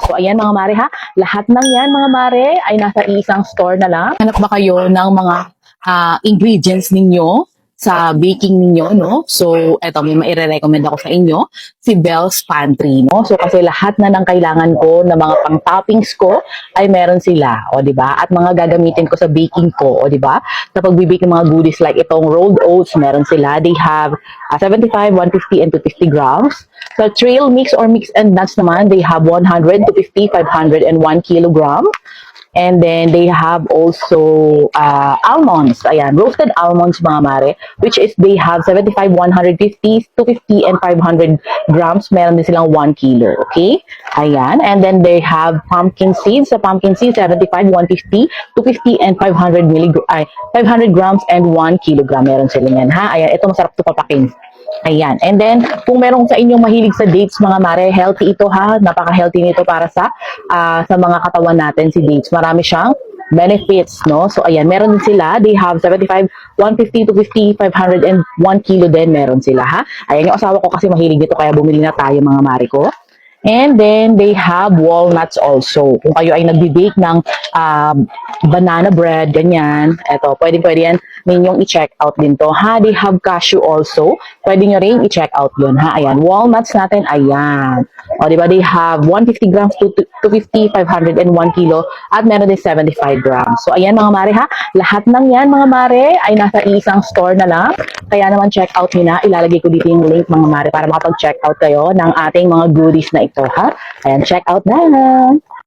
So, ayan mga mare ha. Lahat ng yan mga mare ay nasa isang store na lang. Hanap ba kayo ng mga ingredients ninyo sa baking ninyo, no? So, eto, may maire-recommend ako sa inyo, si Bell's Pantry, no? So, kasi lahat na ng kailangan ko na mga pang-toppings ko ay meron sila, o, di ba? At mga gagamitin ko sa baking ko, o, di ba? Sa pagbibake ng mga goodies like itong rolled oats, meron sila. They have 75, 150, and 250 grams. Sa trail mix or mix and nuts naman, they have 100, 250, 500, and 1 kilogram. And then they have also almonds. Ayan, roasted almonds mga mare, which is they have 75, 150, 250, and 500 grams. Meron din silang 1 kilo. Okay? Ayan. And then they have pumpkin seeds. Sa pumpkin seeds, 75, 150, 250, and 500 500 grams and 1 kilogram. Meron sila yan. Ha? Ayan, ito masarap ito papakin. Ayan. And then, kung meron sa inyong mahilig sa dates, mga mare, healthy ito ha. Napaka-healthy nito para sa mga katawan natin, si dates. Marami siyang benefits, no? So, ayan. Meron din sila. They have 75, 150, 250, 500, and 1 kilo din meron sila, ha? Ayan, yung asawa ko kasi mahilig dito, kaya bumili na tayo, mga mare ko. And then, they have walnuts also. Kung kayo ay nagbe-bake ng banana bread, ganyan. Ito, pwede yan ninyong i-check out din to. Ha, they have cashew also. Pwede nyo rin i-check out yun. Ha, ayan. Walnuts natin, ayan. O, diba, they have 150 grams, 250, 500, and 1 kilo. At meron din 75 grams. So, ayan mga mare ha. Lahat ng yan mga mare ay nasa isang store na lang. Kaya naman check out nyo na. Ilalagay ko dito yung link mga mare para makapag-check out kayo ng ating mga goodies na ito ha. Ayan, check out na.